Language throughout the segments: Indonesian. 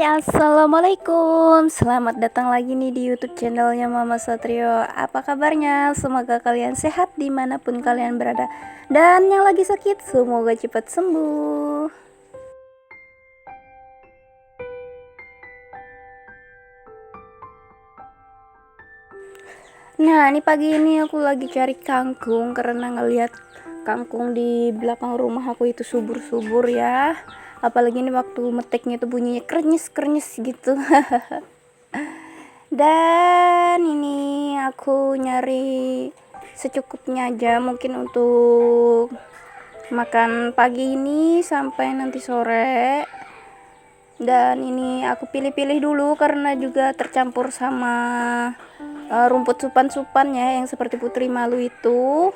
Assalamualaikum. Selamat datang lagi nih di YouTube channelnya Mama Satrio. Apa kabarnya? Semoga kalian sehat dimanapun kalian berada. Dan yang lagi sakit, semoga cepat sembuh. Nah, ini pagi ini aku lagi cari kangkung karena ngelihat kangkung di belakang rumah aku itu subur-subur ya. Apalagi ini waktu meteknya tuh bunyinya krenyes-krenyes gitu. Dan ini aku nyari secukupnya aja mungkin untuk makan pagi ini sampai nanti sore. Dan ini aku pilih-pilih dulu karena juga tercampur sama rumput supan-supan ya, yang seperti putri malu itu,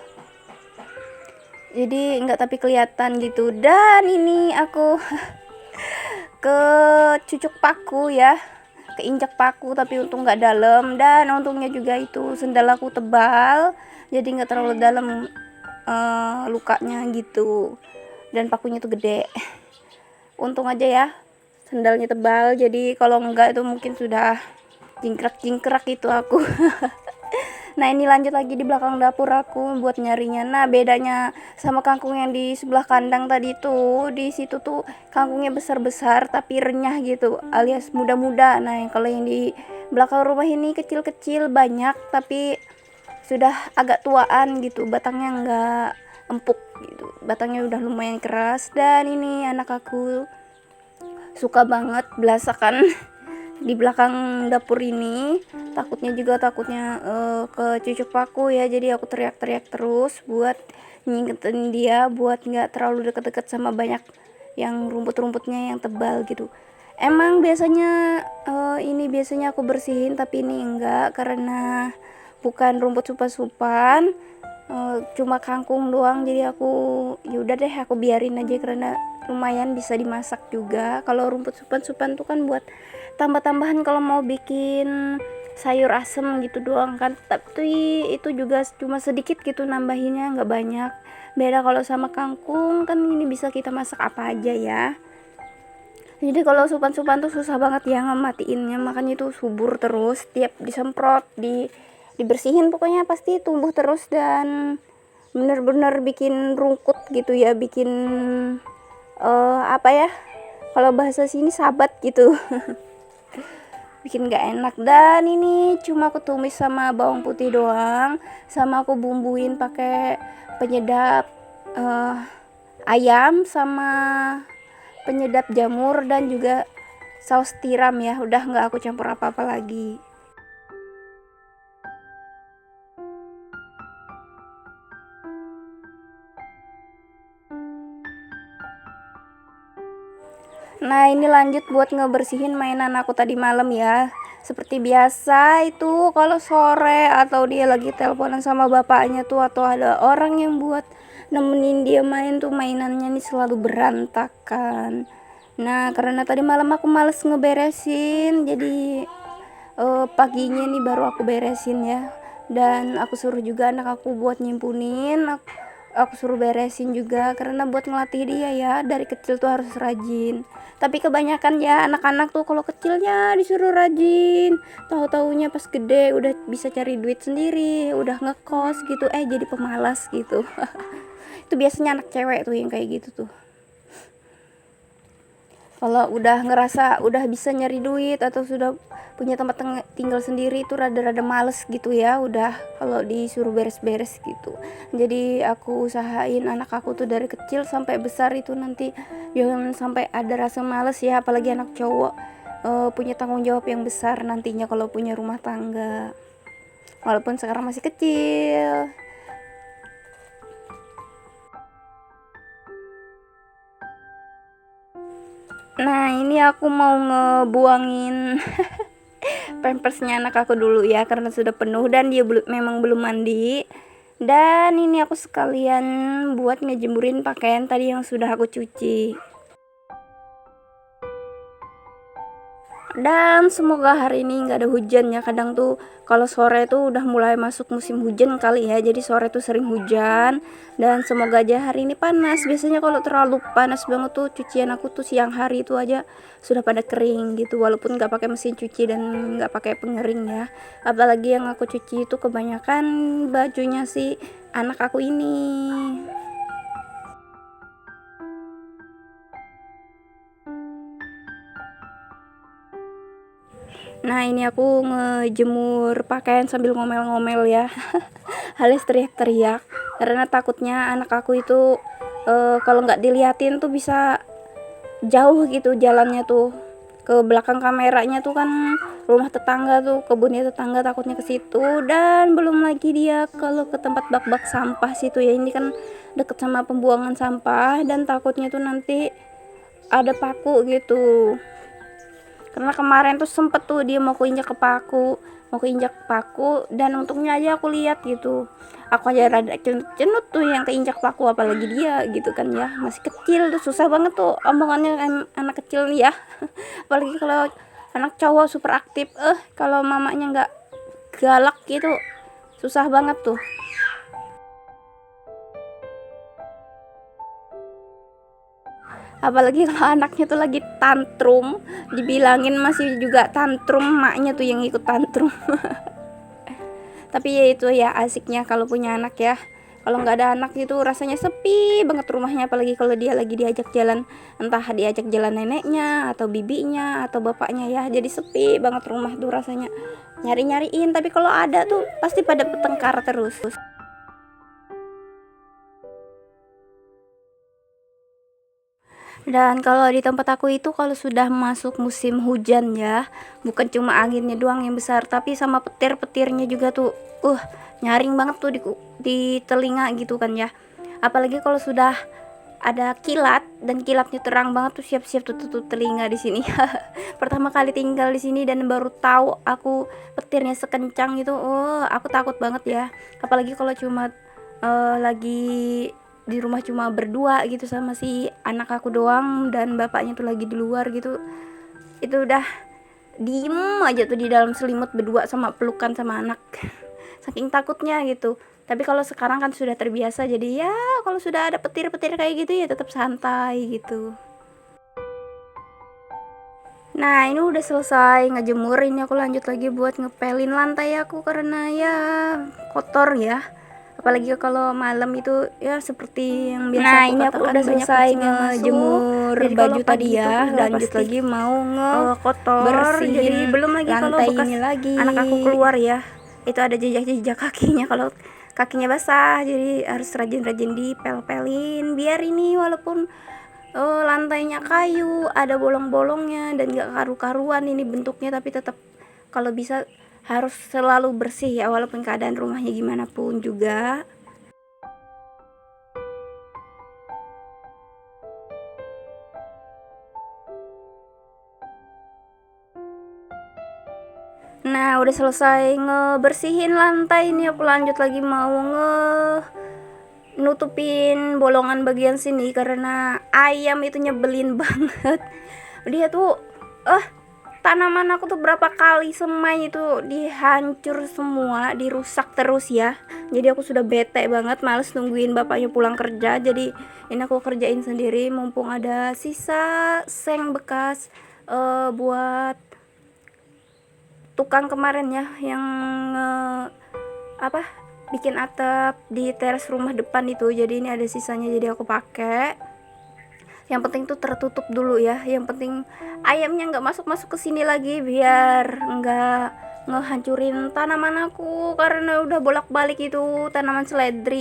jadi enggak tapi kelihatan gitu. Dan ini aku ke cucuk paku ya, keinjak paku, tapi untung nggak dalam. Dan untungnya juga itu sendal aku tebal, jadi nggak terlalu dalam lukanya gitu. Dan pakunya tuh gede, untung aja ya sendalnya tebal, jadi kalau enggak itu mungkin sudah jingkrak-jingkrak itu aku. Nah, ini lanjut lagi di belakang dapur aku buat nyarinya. Nah, bedanya sama kangkung yang di sebelah kandang tadi tuh, di situ tuh kangkungnya besar-besar tapi renyah gitu, alias muda-muda. Nah, yang kalau yang di belakang rumah ini kecil-kecil banyak tapi sudah agak tuaan gitu, batangnya enggak empuk gitu, batangnya udah lumayan keras. Dan ini anak aku suka banget belasakan di belakang dapur ini, takutnya ke cucuk paku ya, jadi aku teriak-teriak terus buat ngingetin dia buat nggak terlalu deket-deket sama banyak yang rumput-rumputnya yang tebal gitu. Emang biasanya ini biasanya aku bersihin, tapi ini enggak karena bukan rumput supan-supan, cuma kangkung doang, jadi aku yaudah deh aku biarin aja karena lumayan bisa dimasak juga. Kalau rumput supan-supan tuh kan buat tambah-tambahan kalau mau bikin sayur asem gitu doang kan, tapi itu juga cuma sedikit gitu nambahinnya, nggak banyak. Beda kalau sama kangkung kan, ini bisa kita masak apa aja ya. Jadi kalau supan-supan tuh susah banget ya ngematiinnya, makanya itu subur terus, tiap disemprot dibersihin pokoknya pasti tumbuh terus. Dan bener-bener bikin rungkut gitu ya, bikin apa ya, kalau bahasa sini sabat gitu. Bikin gak enak. Dan ini cuma aku tumis sama bawang putih doang, sama aku bumbuin pakai penyedap ayam sama penyedap jamur dan juga saus tiram ya. Udah nggak aku campur apa-apa lagi. Nah, ini lanjut buat ngebersihin mainan aku tadi malam ya. Seperti biasa itu kalau sore atau dia lagi teleponan sama bapaknya tuh, atau ada orang yang buat nemenin dia main tuh, mainannya nih selalu berantakan. Nah, karena tadi malam aku males ngeberesin, jadi paginya nih baru aku beresin ya. Dan aku suruh juga anak aku buat nyimpunin, aku suruh beresin juga karena buat ngelatih dia ya, dari kecil tuh harus rajin. Tapi kebanyakan ya anak-anak tuh kalau kecilnya disuruh rajin, tahu-taunya pas gede udah bisa cari duit sendiri, udah ngekos gitu, jadi pemalas gitu. Itu biasanya anak cewek tuh yang kayak gitu tuh. Kalau udah ngerasa udah bisa nyari duit atau sudah punya tempat tinggal sendiri itu rada-rada males gitu ya, udah kalau disuruh beres-beres gitu. Jadi aku usahain anak aku tuh dari kecil sampai besar itu nanti jangan sampai ada rasa males ya, apalagi anak cowok punya tanggung jawab yang besar nantinya kalau punya rumah tangga, walaupun sekarang masih kecil. Nah, ini aku mau ngebuangin pampersnya anak aku dulu ya, karena sudah penuh dan dia memang belum mandi. Dan ini aku sekalian buat ngejemurin pakaian tadi yang sudah aku cuci. Dan semoga hari ini nggak ada hujan ya. Kadang tuh kalau sore tuh udah mulai masuk musim hujan kali ya, jadi sore tuh sering hujan. Dan semoga aja hari ini panas. Biasanya kalau terlalu panas banget tuh cucian aku tuh siang hari itu aja sudah pada kering gitu, walaupun nggak pakai mesin cuci dan nggak pakai pengering ya. Apalagi yang aku cuci itu kebanyakan bajunya si anak aku ini. Nah, ini aku ngejemur pakaian sambil ngomel-ngomel ya. Alias teriak-teriak karena takutnya anak aku itu kalau nggak diliatin tuh bisa jauh gitu jalannya tuh. Ke belakang kameranya tuh kan rumah tetangga tuh, kebunnya tetangga, takutnya ke situ. Dan belum lagi dia kalau ke tempat bak-bak sampah situ ya, ini kan deket sama pembuangan sampah, dan takutnya tuh nanti ada paku gitu. Karena kemarin tuh sempet tuh dia mau keinjak paku, dan untungnya aja aku lihat gitu. Aku aja rada cenut tuh yang keinjak paku, apalagi dia gitu kan ya, masih kecil tuh, susah banget tuh omongannya anak kecil nih ya. Apalagi kalau anak cowok super aktif, kalau mamanya nggak galak gitu susah banget tuh. Apalagi kalau anaknya tuh lagi tantrum, dibilangin masih juga tantrum, maknya tuh yang ikut tantrum. Tapi ya itu ya asiknya kalau punya anak ya. Kalau nggak ada anak itu rasanya sepi banget rumahnya, apalagi kalau dia lagi diajak jalan, entah diajak jalan neneknya atau bibinya atau bapaknya ya, jadi sepi banget rumah tuh rasanya, nyari-nyariin. Tapi kalau ada tuh pasti pada bertengkar terus. Dan kalau di tempat aku itu kalau sudah masuk musim hujan ya, bukan cuma anginnya doang yang besar, tapi sama petir-petirnya juga tuh. Nyaring banget tuh di telinga gitu kan ya. Apalagi kalau sudah ada kilat dan kilatnya terang banget tuh, siap-siap tuh tutup telinga di sini. Pertama kali tinggal di sini dan baru tahu aku petirnya sekencang itu. Aku takut banget ya. Apalagi kalau cuma lagi di rumah cuma berdua gitu sama si anak aku doang, dan bapaknya tuh lagi di luar gitu, itu udah diem aja tuh di dalam selimut berdua sama pelukan sama anak. Saking takutnya gitu. Tapi kalau sekarang kan sudah terbiasa, jadi ya kalau sudah ada petir-petir kayak gitu ya tetap santai gitu. Nah, ini udah selesai ngejemur, ini aku lanjut lagi buat ngepelin lantai aku karena ya kotor ya. Apalagi kalau malam itu ya seperti yang biasa Nah, aku ini aku katakan, udah selesai kucing yang masuk. ngejemur Jadi baju kalau tadi pagi itu ya, udah lanjut pasti lagi mau kotor. bersihin Jadi belum lagi kalau lantai bekas ini lagi. anak aku keluar ya, itu ada jejak-jejak kakinya. Kalau kakinya basah, jadi harus rajin-rajin dipel-pelin biar ini walaupun lantainya kayu, ada bolong-bolongnya dan gak karu-karuan ini bentuknya, tapi tetap kalau bisa harus selalu bersih ya, walaupun keadaan rumahnya gimana pun juga. Nah, udah selesai ngebersihin lantai, ini aku lanjut lagi mau nutupin bolongan bagian sini karena ayam itu nyebelin banget. Dia tuh tanaman aku tuh berapa kali semai itu dihancur semua, dirusak terus ya. Jadi aku sudah bete banget, males nungguin bapaknya pulang kerja. Jadi ini aku kerjain sendiri mumpung ada sisa seng bekas buat tukang kemarin ya yang bikin atap di teras rumah depan itu. Jadi ini ada sisanya, jadi aku pakai. Yang penting tuh tertutup dulu ya, yang penting ayamnya nggak masuk ke sini lagi, biar nggak ngehancurin tanaman aku karena udah bolak-balik itu tanaman selada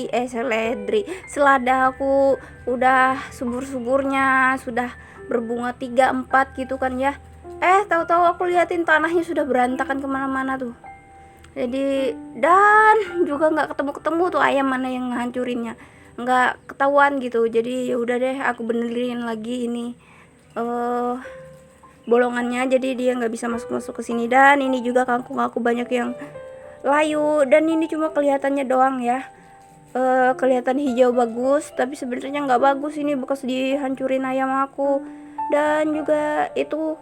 aku udah subur-suburnya, sudah berbunga 3-4 gitu kan ya. Tahu-tahu aku liatin tanahnya sudah berantakan kemana-mana tuh. Jadi dan juga nggak ketemu tuh ayam mana yang ngancurinnya, nggak ketahuan gitu. Jadi ya udah deh, aku benerin lagi ini bolongannya, jadi dia nggak bisa masuk ke sini. Dan ini juga kangkung aku banyak yang layu, dan ini cuma kelihatannya doang ya, kelihatan hijau bagus, tapi sebenarnya nggak bagus, ini bekas dihancurin ayam aku. Dan juga itu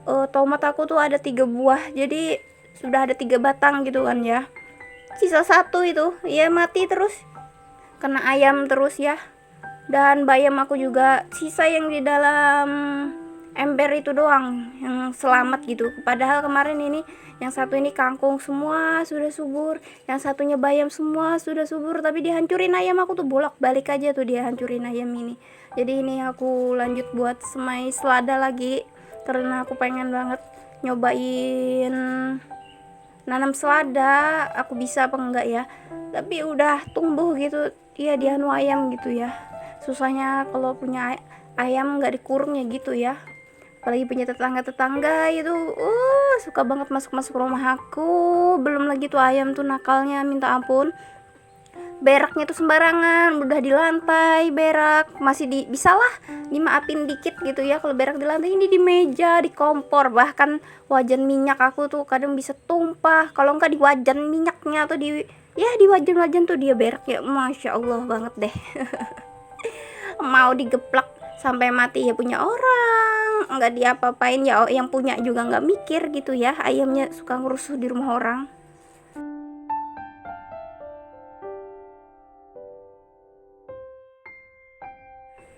tomat aku tuh ada 3 buah, jadi sudah ada 3 batang gitu kan ya. Sisa satu itu ya mati terus, kena ayam terus ya. Dan bayam aku juga sisa yang di dalam ember itu doang yang selamat gitu. Padahal kemarin ini yang satu ini kangkung semua sudah subur, yang satunya bayam semua sudah subur, tapi dihancurin ayam aku tuh, bolak-balik aja tuh dia hancurin ayam ini. Jadi ini aku lanjut buat semai selada lagi karena aku pengen banget nyobain nanam selada, aku bisa apa enggak ya. Tapi udah tumbuh gitu dia di anu ayam gitu ya. Susahnya kalau punya ayam nggak dikurung ya gitu ya. Apalagi punya tetangga-tetangga itu suka banget masuk-masuk rumah aku. Belum lagi tuh ayam tuh nakalnya minta ampun. Beraknya tuh sembarangan, udah di lantai berak, masih bisa lah dimaafin dikit gitu ya. Kalau berak di lantai, ini di meja, di kompor, bahkan wajan minyak aku tuh kadang bisa tumpah. Kalau enggak di wajan minyaknya atau di wajan-wajan tuh dia berak ya, masya Allah banget deh. Mau digeplak sampai mati ya punya orang, nggak diapa-apain ya, yang punya juga nggak mikir gitu ya. Ayamnya suka ngerusuh di rumah orang.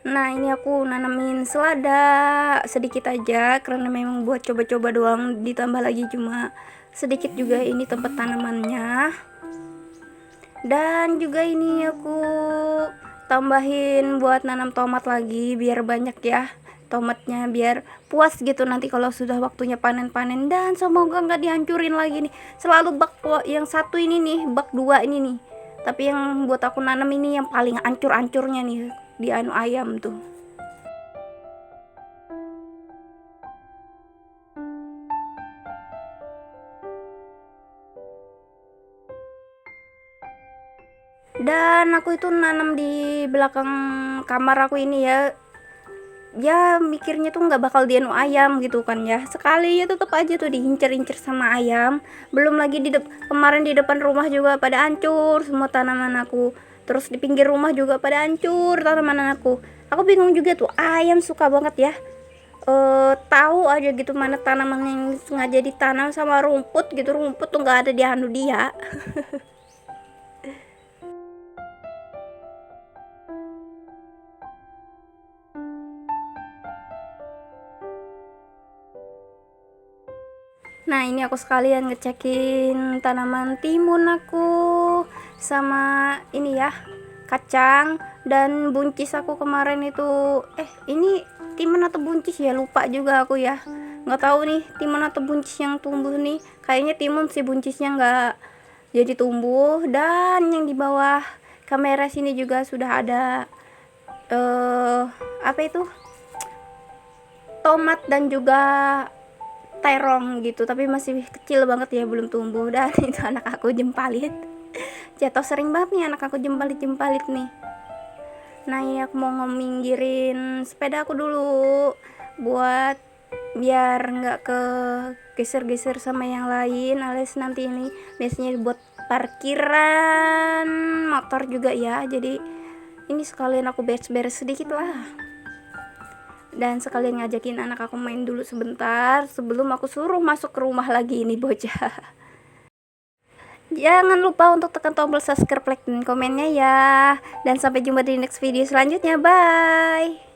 Nah ini aku nanamin selada sedikit aja karena memang buat coba-coba doang, ditambah lagi cuma sedikit juga ini tempat tanamannya. Dan juga ini aku tambahin buat nanam tomat lagi biar banyak ya tomatnya, biar puas gitu nanti kalau sudah waktunya panen-panen. Dan semoga nggak dihancurin lagi nih, selalu bak yang satu ini nih, bak 2 ini nih, tapi yang buat aku nanam ini yang paling ancur-ancurnya nih di anu ayam tuh. Dan aku itu nanam di belakang kamar aku ini ya mikirnya tuh nggak bakal dianu ayam gitu kan ya. Sekali ya tetep aja tuh diincer-incer sama ayam. Belum lagi kemarin di depan rumah juga pada hancur semua tanaman aku. Terus di pinggir rumah juga pada hancur tanaman aku. Aku bingung juga tuh, ayam suka banget ya tahu aja gitu mana tanaman yang sengaja ditanam sama rumput gitu. Rumput tuh nggak ada di anu dia. Nah ini aku sekalian ngecekin tanaman timun aku sama ini ya, kacang dan buncis aku kemarin itu. Ini timun atau buncis ya, lupa juga aku ya, nggak tahu nih timun atau buncis yang tumbuh nih. Kayaknya timun sih, buncisnya nggak jadi tumbuh. Dan yang di bawah kamera sini juga sudah ada apa itu, tomat dan juga terong gitu, tapi masih kecil banget ya, belum tumbuh. Dan itu anak aku jempalit, jatuh sering banget nih anak aku jempalit nih. Nah ini aku mau ngomongin sepeda aku dulu buat biar nggak ke geser-geser sama yang lain, alias nanti ini biasanya buat parkiran motor juga ya. Jadi ini sekalian aku beres-beres sedikit lah, dan sekalian ngajakin anak aku main dulu sebentar sebelum aku suruh masuk ke rumah lagi ini bocah. Jangan lupa untuk tekan tombol subscribe, like, dan komennya ya. Dan sampai jumpa di next video selanjutnya. Bye.